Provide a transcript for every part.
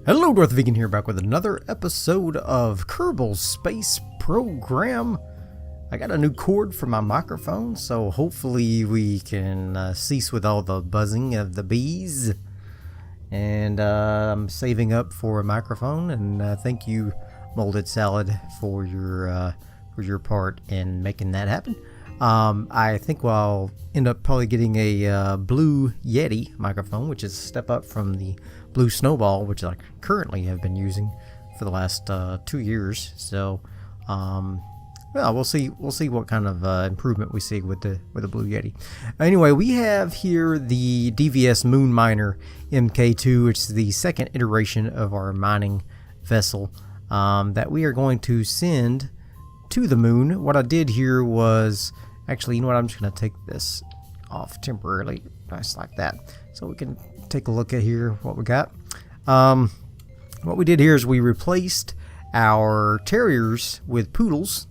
Hello, Darthvegan here, back with another episode of Kerbal's Space Program. I got a new cord for my microphone, so hopefully we can cease with all the buzzing of the bees. And I'm saving up for a microphone, and thank you, Molded Salad, for your part in making that happen. I think I'll end up probably getting a Blue Yeti microphone, which is a step up from the Blue Snowball, which I currently have been using for the last 2 years. So, well, we'll see what kind of improvement we see with the Blue Yeti. Anyway, we have here the DVS Moon Miner MK2, which is the second iteration of our mining vessel that we are going to send to the moon. What I did here was actually, you know what? I'm just going to take this off temporarily, nice like that, so we can take a look at here what we got. What we did here is we replaced our terriers with poodles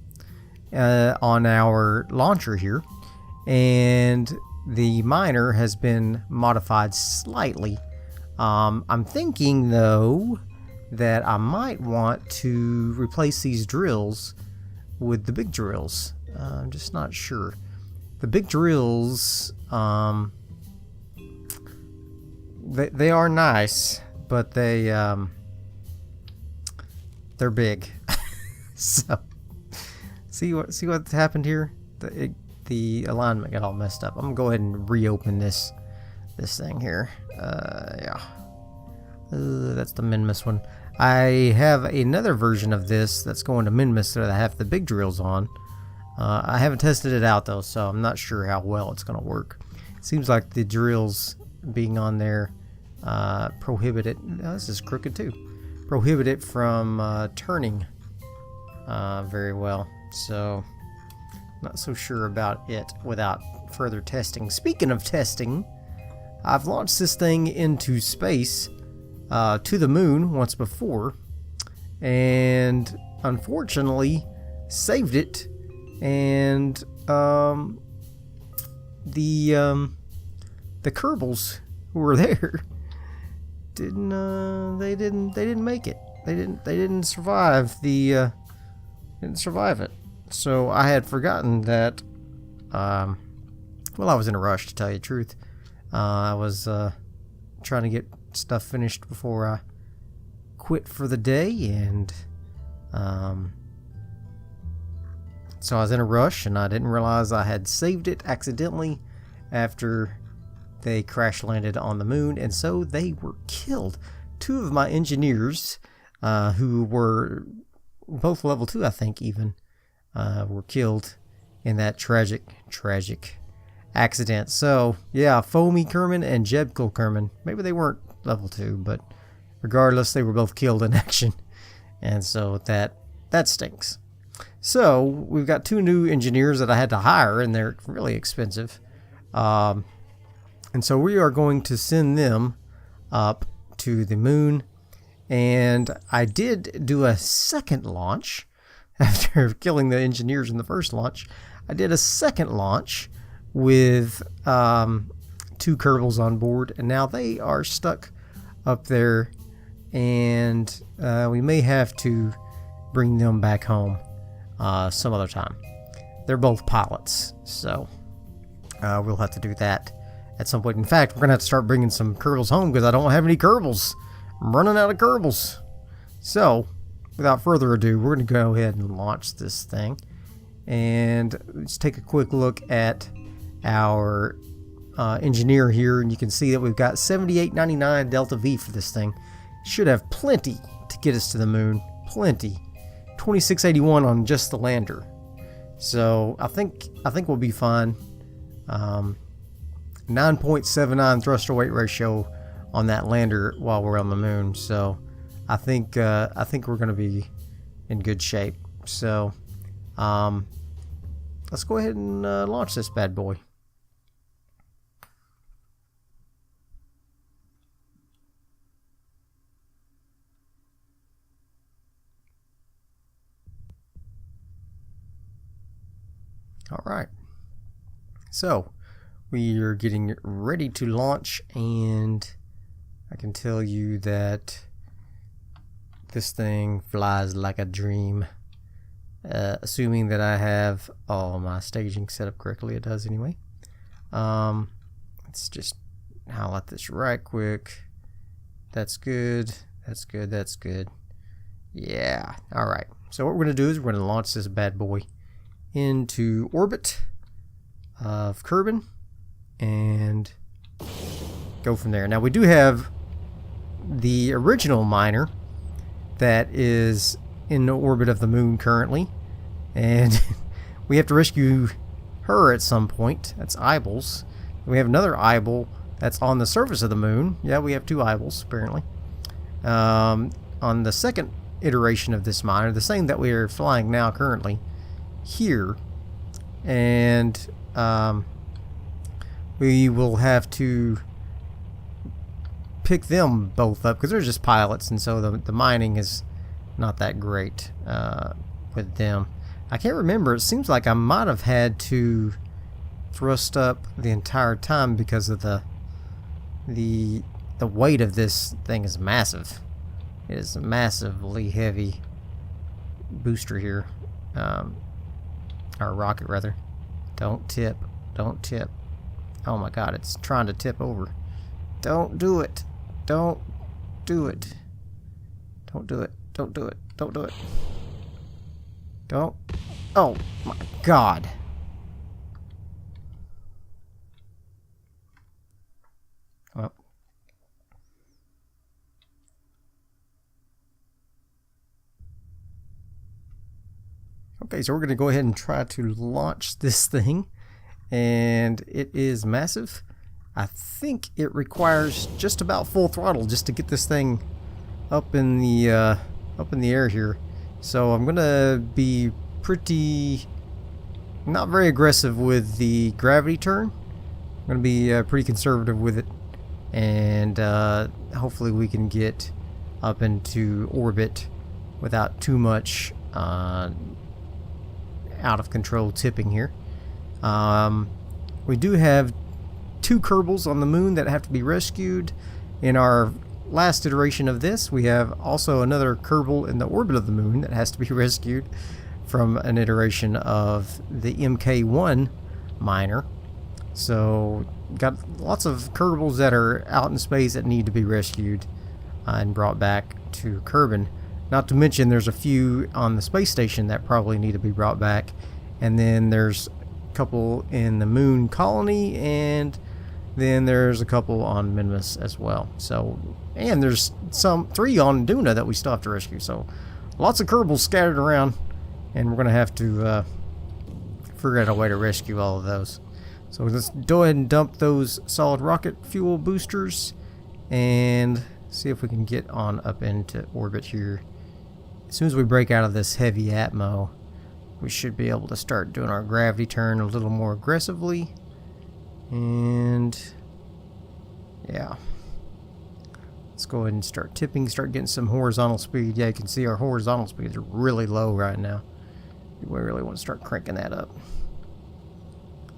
on our launcher here, and the miner has been modified slightly. I'm thinking though that I might want to replace these drills with the big drills. I'm just not sure. The big drills, they are nice, but they're big. So see what happened here? The alignment got all messed up. I'm gonna go ahead and reopen this thing here. Yeah, that's the Minmus one. I have another version of this that's going to Minmus that I have the big drills on. I haven't tested it out though, so I'm not sure how well it's going to work. It seems like the drills being on there prohibit it. Oh, this is crooked too. Prohibit it from turning very well. So not so sure about it without further testing. Speaking of testing, I've launched this thing into space to the moon once before, and unfortunately saved it, and the Kerbals who were there didn't make it. They didn't survive it. So I had forgotten that. Well, I was in a rush, to tell you the truth. I was trying to get stuff finished before I quit for the day, and so I was in a rush, and I didn't realize I had saved it accidentally after they crash landed on the moon, and so they were killed. 2 of my engineers, who were both level 2, I think even, were killed in that tragic accident. So yeah, Foamy Kerbin and Jebkul Kerbin. Maybe they weren't level 2, but regardless, they were both killed in action, and so that stinks. So we've got 2 new engineers that I had to hire, and they're really expensive, and so we are going to send them up to the moon. And I did do a second launch after killing the engineers in the first launch. I did a second launch with 2 Kerbals on board, and now they are stuck up there, and we may have to bring them back home some other time. They're both pilots, so we'll have to do that at some point. In fact, we're gonna have to start bringing some Kerbals home because I don't have any Kerbals. I'm running out of Kerbals. So without further ado, we're gonna go ahead and launch this thing, and let's take a quick look at our engineer here, and you can see that we've got 78.99 DeltaV for this thing. Should have plenty to get us to the moon. Plenty. 2681 on just the lander. So I think we'll be fine. 9.79 thruster weight ratio on that lander while we're on the moon. So I think we're gonna be in good shape. So let's go ahead and launch this bad boy. All right, so we are getting ready to launch, and I can tell you that this thing flies like a dream. Assuming that I have all my staging set up correctly. It does anyway. Let's just highlight this right quick. That's good. That's good. That's good. Yeah. Alright. So what we're going to do is we're going to launch this bad boy into orbit of Kerbin and go from there. Now we do have the original miner that is in the orbit of the moon currently, and we have to rescue her at some point. That's eyeballs. We have another eyeball that's on the surface of the moon. Yeah, we have two eyeballs apparently. On the second iteration of this miner, the same that we are flying now currently here, and we will have to pick them both up because they're just pilots, and so the mining is not that great with them. I can't remember. It seems like I might have had to thrust up the entire time because of the weight of this thing is massive. It is a massively heavy booster here, or rocket rather. Don't tip. Don't tip. Oh my God! It's trying to tip over. Don't do it. Don't do it. Don't do it. Don't do it. Don't do it. Don't. Oh my God. Well. Okay, so we're going to go ahead and try to launch this thing. And it is massive. I think it requires just about full throttle just to get this thing up in the air here. So I'm gonna be not very aggressive with the gravity turn. I'm gonna be pretty conservative with it, and hopefully we can get up into orbit without too much out of control tipping here. We do have 2 Kerbals on the moon that have to be rescued. In our last iteration of this, we have also another Kerbal in the orbit of the moon that has to be rescued from an iteration of the MK1 miner. So got lots of Kerbals that are out in space that need to be rescued and brought back to Kerbin. Not to mention there's a few on the space station that probably need to be brought back, and then there's couple in the moon colony, and then there's a couple on Minimus as well. So, and there's 3 on Duna that we still have to rescue. So lots of Kerbals scattered around, and we're gonna have to figure out a way to rescue all of those. So let's go ahead and dump those solid rocket fuel boosters and see if we can get on up into orbit here. As soon as we break out of this heavy atmo, we should be able to start doing our gravity turn a little more aggressively. And yeah, let's go ahead and start tipping, start getting some horizontal speed. Yeah, you can see our horizontal speeds are really low right now. We really want to start cranking that up.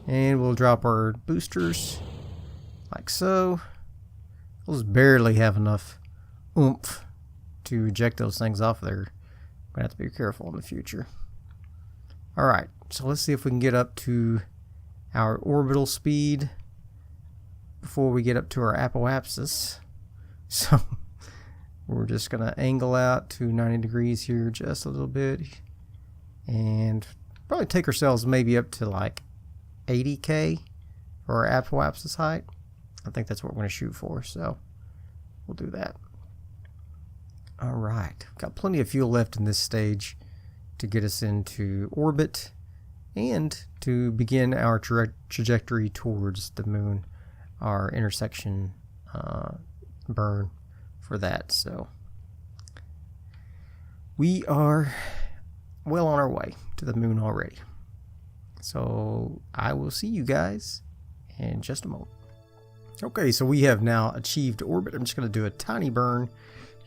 And we'll drop our boosters like so. We'll just barely have enough oomph to eject those things off there. We're gonna have to be careful in the future. Alright, so let's see if we can get up to our orbital speed before we get up to our apoapsis. So we're just going to angle out to 90 degrees here just a little bit, and probably take ourselves maybe up to like 80k for our apoapsis height. I think that's what we're going to shoot for, so we'll do that. Alright, got plenty of fuel left in this stage to get us into orbit and to begin our trajectory towards the moon, our intersection burn for that. So we are well on our way to the moon already. So I will see you guys in just a moment. Okay, so we have now achieved orbit. I'm just going to do a tiny burn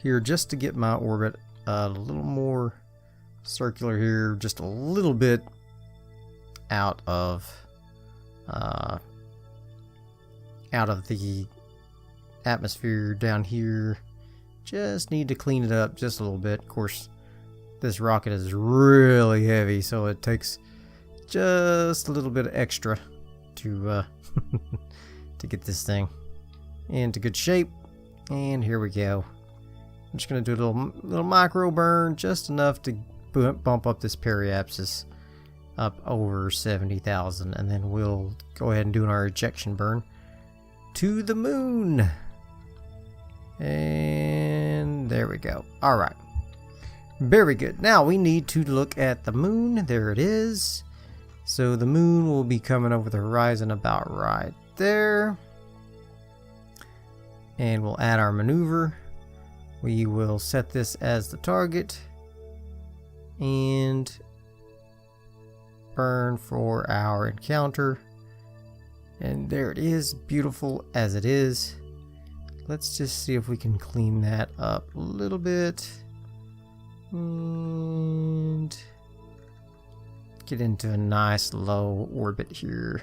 here just to get my orbit a little more circular here, just a little bit out of the atmosphere down here, Just need to clean it up just a little bit. Of course, this rocket is really heavy, so it takes just a little bit extra to to get this thing into good shape. And here we go. I'm just gonna do a little micro burn, just enough to bump up this periapsis up over 70,000, and then we'll go ahead and do our ejection burn to the moon. And there we go. All right, very good. Now we need to look at the moon. There it is. So the moon will be coming over the horizon about right there, and we'll add our maneuver. We will set this as the target and burn for our encounter. And there it is, beautiful as it is. Let's just see if we can clean that up a little bit and get into a nice low orbit here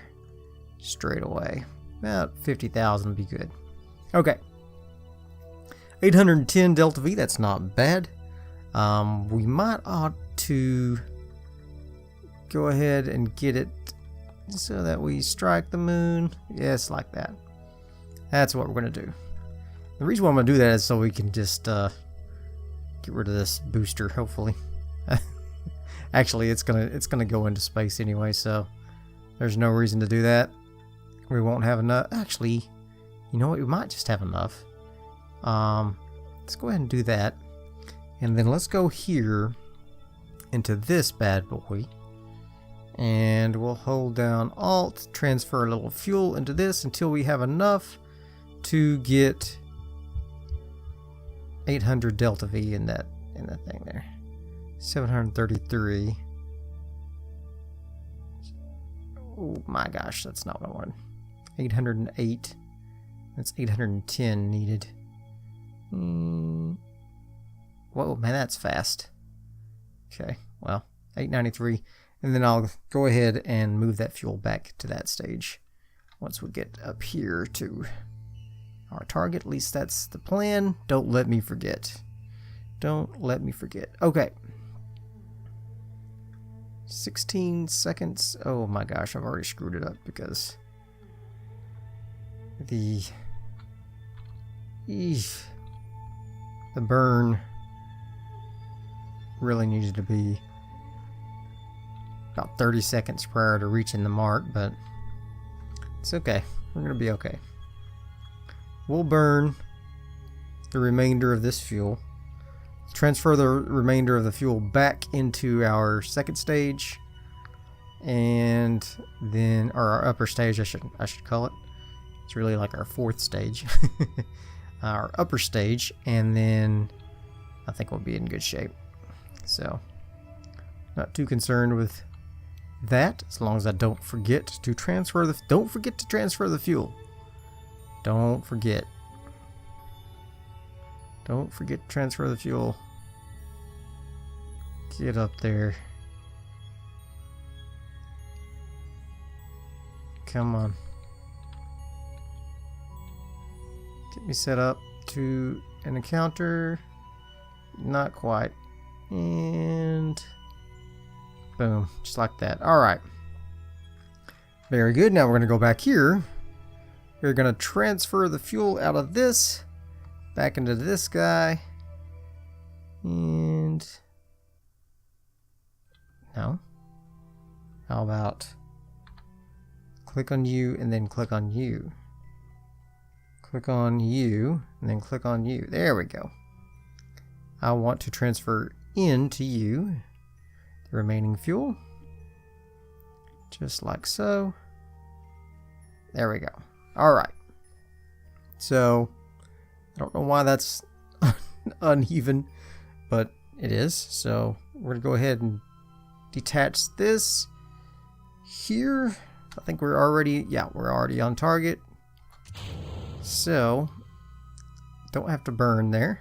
straight away. About 50,000 would be good. Okay. 810 DeltaV, that's not bad. We might ought to go ahead and get it so that we strike the moon. Yes, like that. That's what we're going to do. The reason why I'm going to do that is so we can just get rid of this booster, hopefully. Actually, it's gonna go into space anyway, so there's no reason to do that. We won't have enough. Actually, you know what? We might just have enough. Let's go ahead and do that, and then let's go here into this bad boy, and we'll hold down Alt, transfer a little fuel into this until we have enough to get 800 DeltaV in that thing there. 733. Oh my gosh, that's not what I wanted. 808. That's 810 needed. Whoa, man, that's fast. Okay, well, 893. And then I'll go ahead and move that fuel back to that stage once we get up here to our target. At least that's the plan. Don't let me forget. Don't let me forget. Okay. 16 seconds. Oh my gosh, I've already screwed it up because the burn really needed to be about 30 seconds prior to reaching the mark, but it's okay. We're gonna be okay. We'll burn the remainder of this fuel, transfer the remainder of the fuel back into our second stage, and then, or our upper stage, I should call it. It's really like our fourth stage. Our upper stage, and then I think we'll be in good shape. So, not too concerned with that, as long as I don't forget to transfer the fuel. Don't forget. Don't forget to transfer the fuel. Get up there. Come on. Get me set up to an encounter. Not quite. And boom, just like that. Alright. Very good. Now we're going to go back here. We're going to transfer the fuel out of this back into this guy. And no. How about click on you and then click on you. Click on you and then click on you. There we go. I want to transfer into you the remaining fuel. Just like so. There we go. Alright. So, I don't know why that's uneven, but it is. So, we're going to go ahead and detach this here. I think we're already on target. So, don't have to burn there.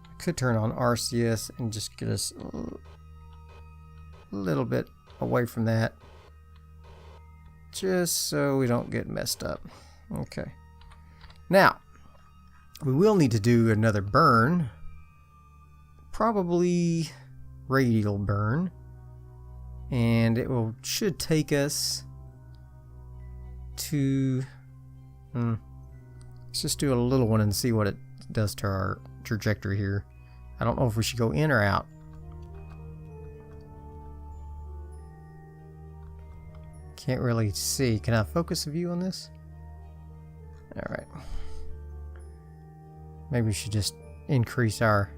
I could turn on RCS and just get us a little bit away from that, just so we don't get messed up. Okay. Now, We will need to do another burn. Probably radial burn. And it should take us to... let's just do a little one and see what it does to our trajectory here. I don't know if we should go in or out. Can't really see. Can I focus a view on this? Alright. Maybe we should just increase our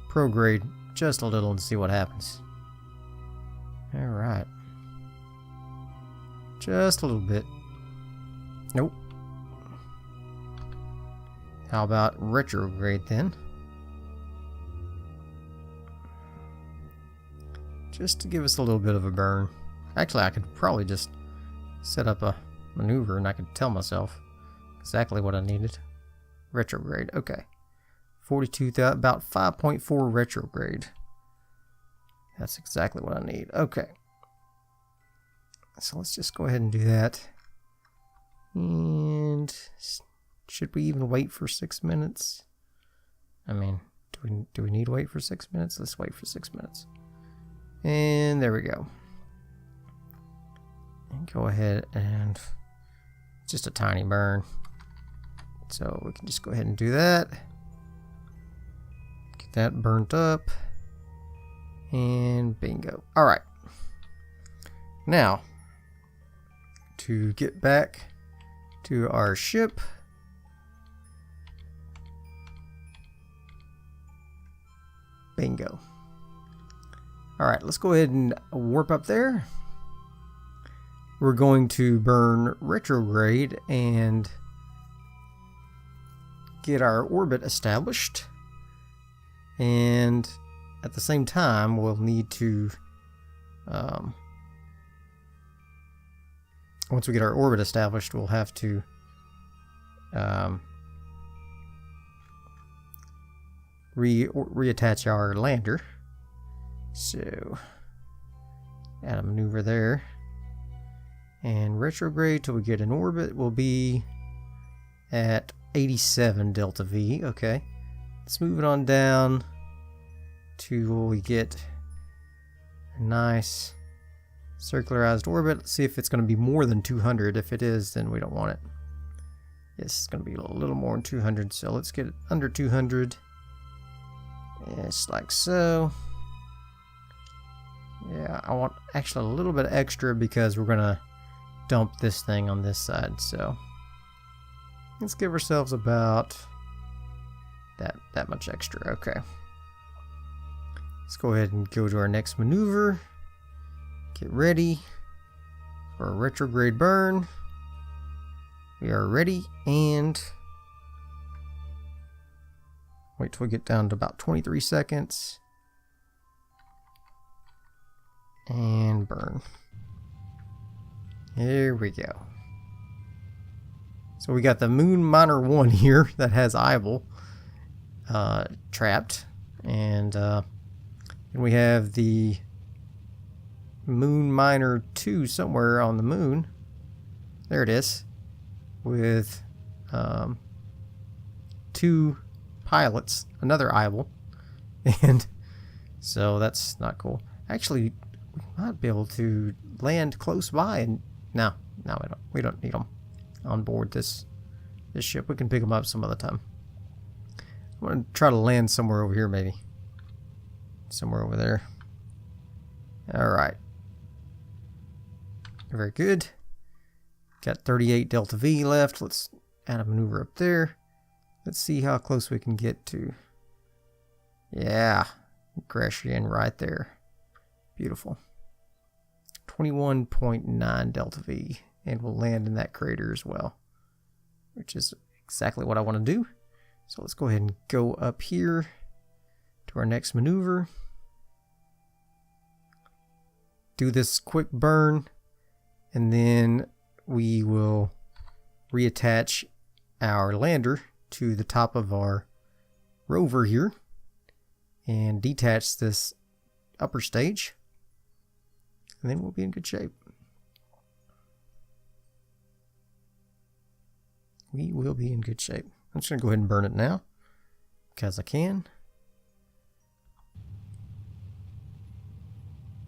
prograde just a little and see what happens. Alright. Just a little bit. Nope. How about retrograde then? Just to give us a little bit of a burn. Actually, I could probably just set up a maneuver and I could tell myself exactly what I needed. Retrograde, okay. 42,000, about 5.4 retrograde. That's exactly what I need. Okay. So let's just go ahead and do that. And should we even wait for 6 minutes? I mean, do we need to wait for 6 minutes? Let's wait for 6 minutes. And there we go. And go ahead and just a tiny burn. So we can just go ahead and do that. Get that burnt up. And bingo. Alright. Now, to get back to our ship. Bingo. Alright, let's go ahead and warp up there. We're going to burn retrograde and get our orbit established. And at the same time, we'll need to, once we get our orbit established, we'll have to reattach our lander. So, add a maneuver there. And retrograde till we get an orbit will be at 87 DeltaV. Okay. Let's move it on down to where we get a nice circularized orbit. Let's see if it's going to be more than 200. If it is, then we don't want it. Yes, it's going to be a little more than 200. So let's get it under 200. Just like so. Yeah, I want actually a little bit extra because we're going to dump this thing on this side. So let's give ourselves about that much extra. Okay. Let's go ahead and go to our next maneuver. Get ready for a retrograde burn. We are ready, and wait till we get down to about 23 seconds. And burn. Here we go. So we got the Moon Miner 1 here that has Eyeball trapped. And we have the Moon Miner 2 somewhere on the moon. There it is. With 2 pilots. Another Eyeball. And so that's not cool. Actually, we might be able to land close by, and no, we don't need them on board this ship. We can pick them up some other time. I'm gonna try to land somewhere over here, maybe somewhere over there. All right, very good. Got 38 DeltaV left. Let's add a maneuver up there. Let's see how close we can get to. Yeah, crash in right there. Beautiful. 21.9 DeltaV, and we'll land in that crater as well, which is exactly what I want to do. So let's go ahead and go up here to our next maneuver. Do this quick burn, and then we will reattach our lander to the top of our rover here and detach this upper stage. And then we'll be in good shape. we will be in good shape. I'm just going to go ahead and burn it now, because I can.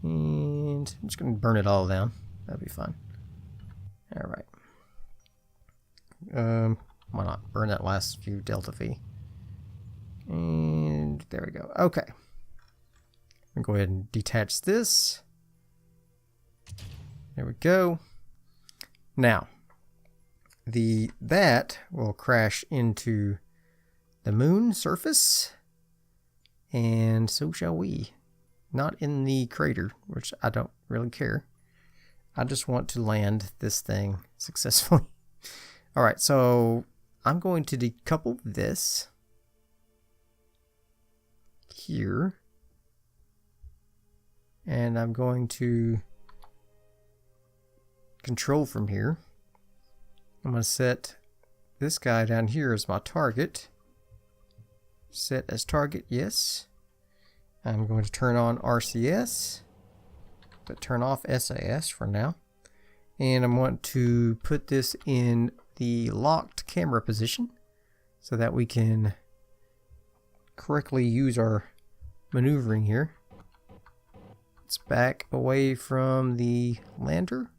And I'm just going to burn it all down. That'll be fine. Alright. Why not burn that last few DeltaV? And there we go. Okay. I'm going to go ahead and detach this. There we go. Now, that will crash into the moon surface, and so shall we. Not in the crater, which I don't really care. I just want to land this thing successfully. Alright, so I'm going to decouple this here, and I'm going to control from here. I'm going to set this guy down here as my target. Set as target, yes. I'm going to turn on RCS, but turn off SAS for now. And I want to put this in the locked camera position so that we can correctly use our maneuvering here. It's back away from the lander.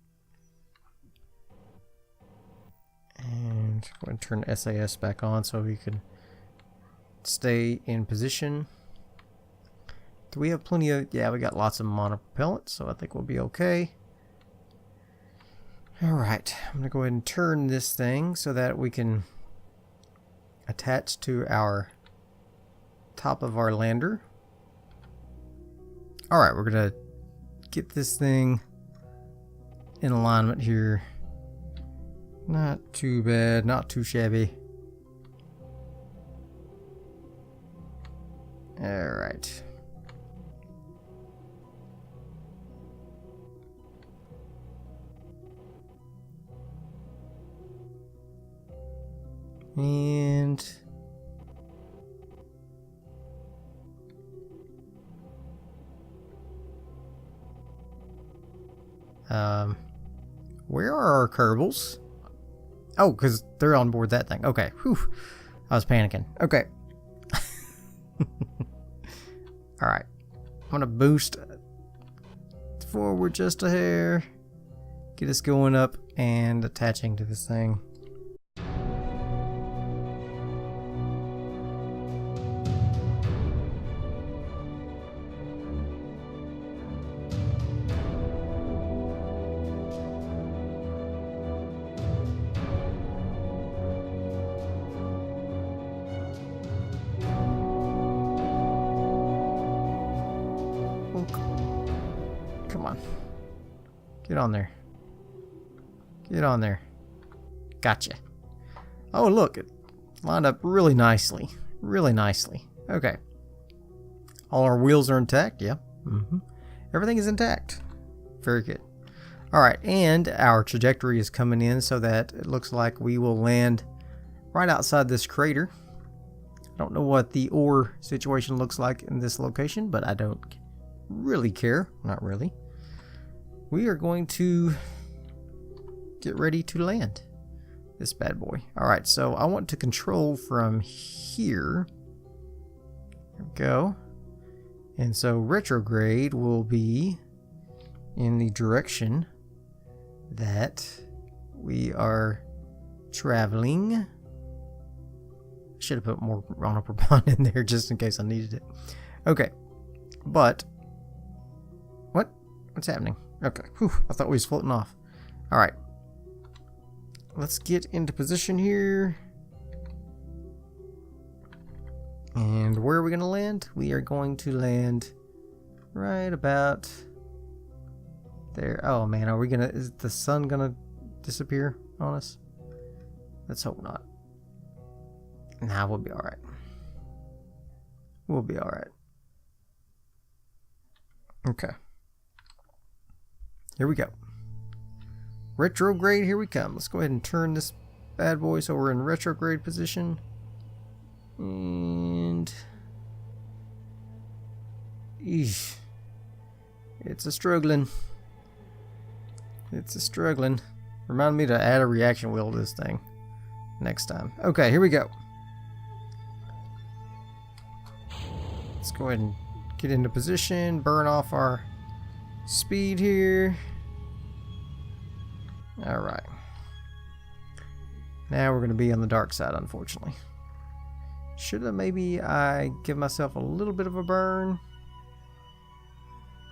And I'm going to turn SAS back on so we can stay in position. Do we have plenty of... Yeah, we got lots of monopropellant, so I think we'll be okay. Alright, I'm going to go ahead and turn this thing so that we can attach to our top of our lander. Alright, we're going to get this thing in alignment here. Not too bad, not too shabby. Alright. And where are our Kerbals? Oh, because they're on board that thing. Okay. Whew. I was panicking. Okay. Alright. I'm going to boost forward just a hair. Get us going up and attaching to this thing. Come on. Get on there. Get on there. Gotcha. Oh, look. It lined up really nicely. Really nicely. Okay. All our wheels are intact. Yeah. Everything is intact. Very good. Alright, and our trajectory is coming in so that it looks like we will land right outside this crater. I don't know what the ore situation looks like in this location, but I don't really care. Not really. We are going to get ready to land this bad boy. Alright, so I want to control from here. There we go. And so retrograde will be in the direction that we are traveling. Should have put more monopropellant in there just in case I needed it. Okay, but what's happening? Okay, whew, I thought we was floating off. All right, let's get into position here. And where are we going to land? We are going to land right about there. Oh man, are we gonna, is the sun gonna disappear on us? Let's hope not. Nah, we'll be alright. We'll be alright. Okay. Here we go. Retrograde, here we come. Let's go ahead and turn this bad boy so we're in retrograde position. And eesh. It's a struggling. It's a struggling. Remind me to add a reaction wheel to this thing. next time. Okay, here we go. Let's go ahead and get into position, burn off our speed here. Alright. Now we're going to be on the dark side, unfortunately. Should have maybe I give myself a little bit of a burn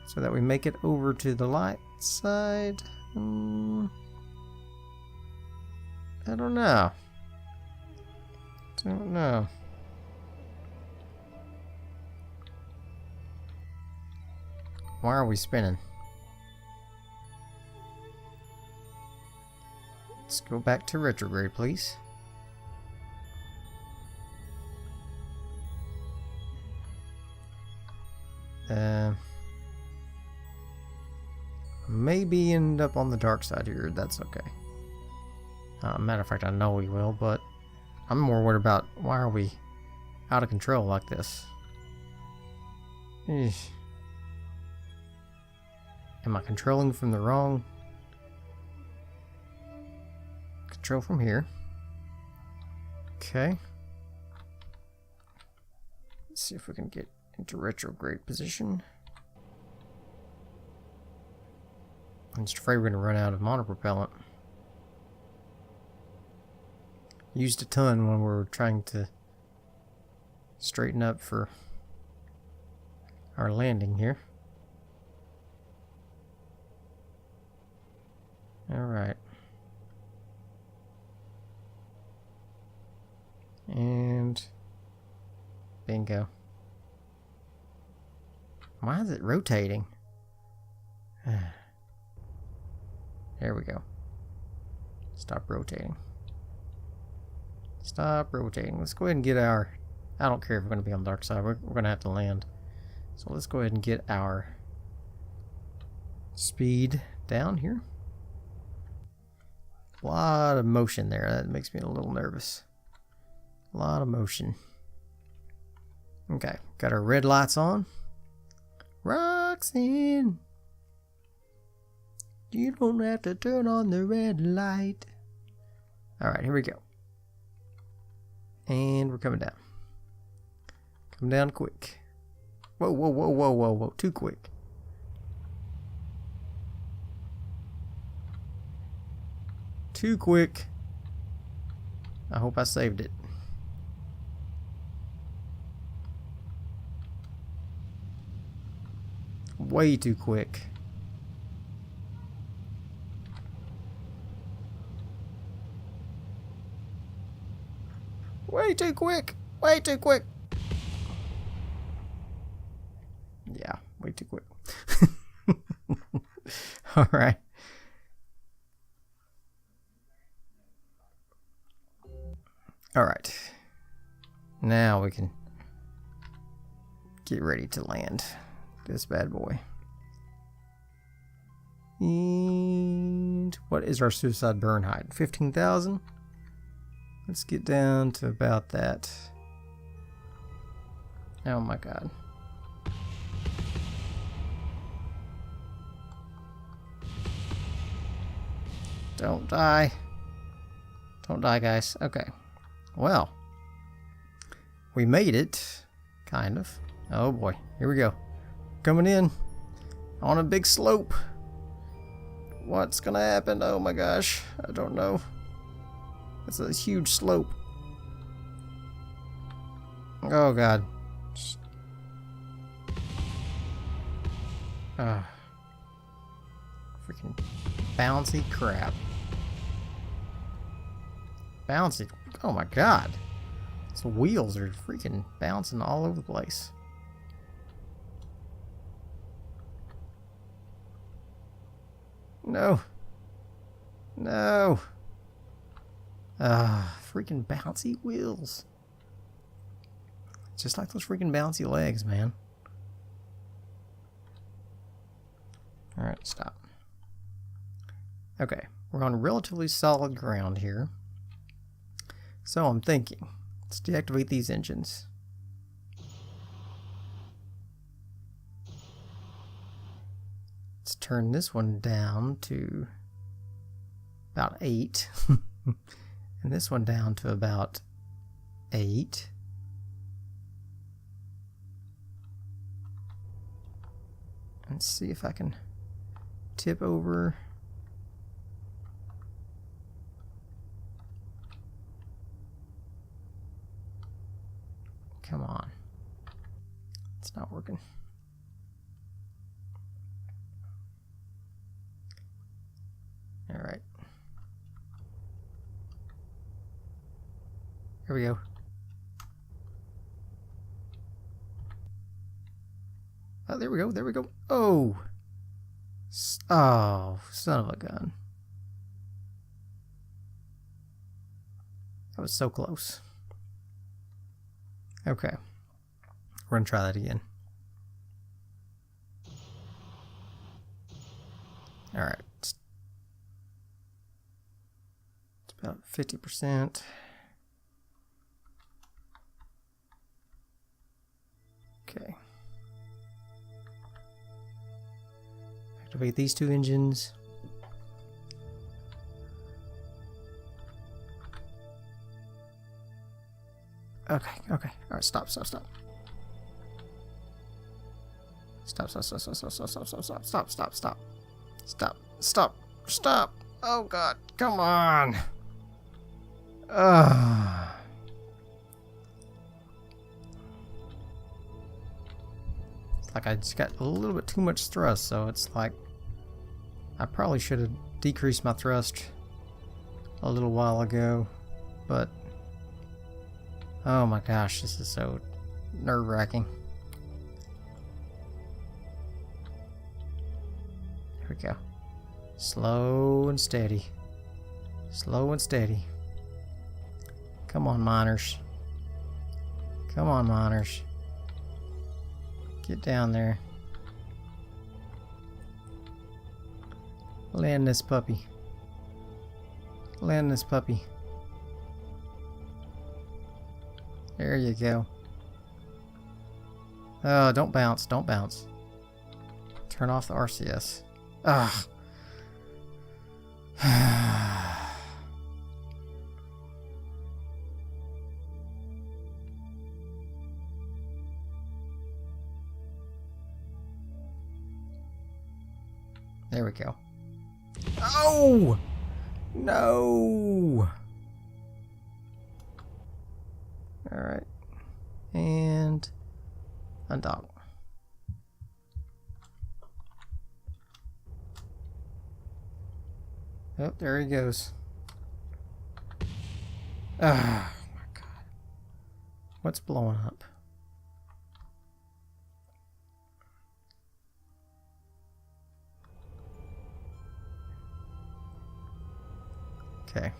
so that we make it over to the light side. I don't know. Don't know. Why are we spinning? Let's go back to retrograde, please. Maybe end up on the dark side here. That's okay. Matter of fact, I know we will, but I'm more worried about why are we out of control like this. Eesh. Am I controlling from the wrong? Control from here. Okay. Let's see if we can get into retrograde position. I'm just afraid we're going to run out of monopropellant. Used a ton when we were trying to straighten up for our landing here. Alright. And bingo. Why is it rotating? There we go. Stop rotating. Stop rotating. Let's go ahead and get our... I don't care if we're going to be on the dark side. We're going to have to land. So let's go ahead and get our speed down here. A lot of motion there. That makes me a little nervous. A lot of motion. Okay. Got our red lights on. Rocks in. You don't have to turn on the red light. Alright, here we go. And we're coming down. Come down quick. Whoa, whoa, whoa, whoa, whoa, whoa. Too quick. Too quick. I hope I saved it. Way too quick. Way too quick. Way too quick. Yeah, way too quick. All right. All right. Now we can get ready to land this bad boy. And what is our suicide burn height? 15,000. Let's get down to about that. Oh my god. Don't die. Don't die, guys. Okay. Well, we made it. Kind of. Oh boy. Here we go. Coming in on a big slope. What's gonna happen? Oh my gosh. I don't know. It's a huge slope. Oh god. Freaking bouncy crap. Bouncy. Oh my god. These wheels are freaking bouncing all over the place. No. No. Freaking bouncy wheels. Just like those freaking bouncy legs, man. Alright, stop. Okay, we're on relatively solid ground here. So I'm thinking, let's deactivate these engines. Let's turn this one down to about 8. And this one down to about 8. Let's see if I can tip over. Come on. It's not working. All right. Here we go. Oh, there we go. There we go. Oh. Oh, son of a gun. That was so close. Okay. We're going to try that again. All right. It's about 50%. Okay. Activate these two engines. Okay, okay. Alright, stop. Stop. Oh god, come on. It's like I just got a little bit too much thrust, so it's like I probably should have decreased my thrust a little while ago, but oh my gosh, this is so nerve-wracking. Here we go. Slow and steady. Slow and steady. Come on, miners. Come on, miners. Get down there. Land this puppy. Land this puppy. There you go. Oh, don't bounce. Don't bounce. Turn off the RCS. Ugh. There we go. Oh! No! Alright. And undock. Oh, there he goes. Ah, oh my god. What's blowing up? Okay.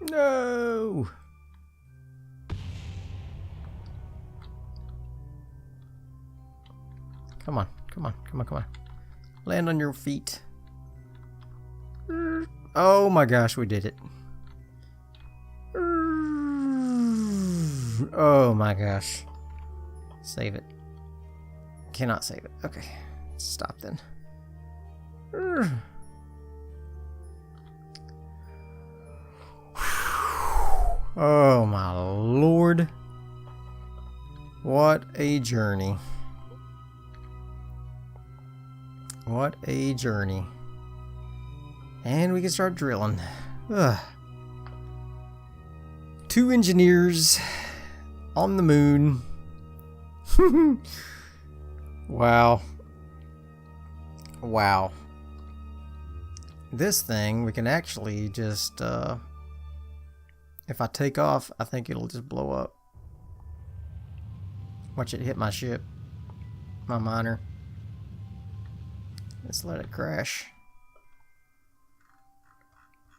No! Come on, come on, come on, come on. Land on your feet. Oh my gosh, we did it. Oh my gosh. Save it. Cannot save it. Okay, stop then. Oh my lord. What a journey. What a journey. And we can start drilling. Ugh. 2 engineers on the moon. Wow. Wow. This thing, we can actually just, if I take off, I think it'll just blow up. Watch it hit my ship. My miner. Let's let it crash.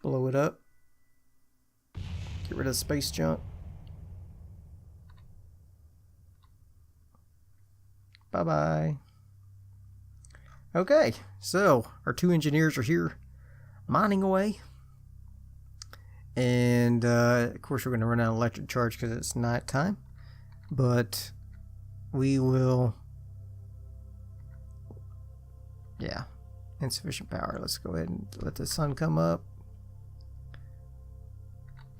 Blow it up. Get rid of the space junk. Bye-bye. Okay, so our 2 engineers are here mining away. And, of course, we're going to run out of electric charge because it's nighttime. But we will... Yeah, insufficient power. Let's go ahead and let the sun come up.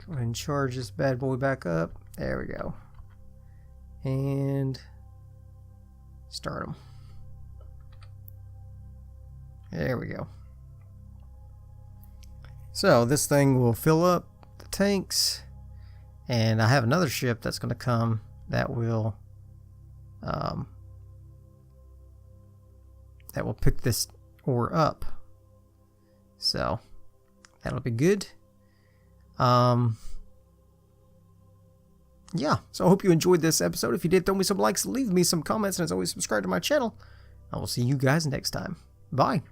Go ahead and charge this bad boy back up. There we go. And start them. There we go. So this thing will fill up the tanks, and I have another ship that's going to come that will pick this ore up. So that'll be good. Yeah, so I hope you enjoyed this episode. If you did, throw me some likes, leave me some comments, and as always, subscribe to my channel. I will see you guys next time. Bye.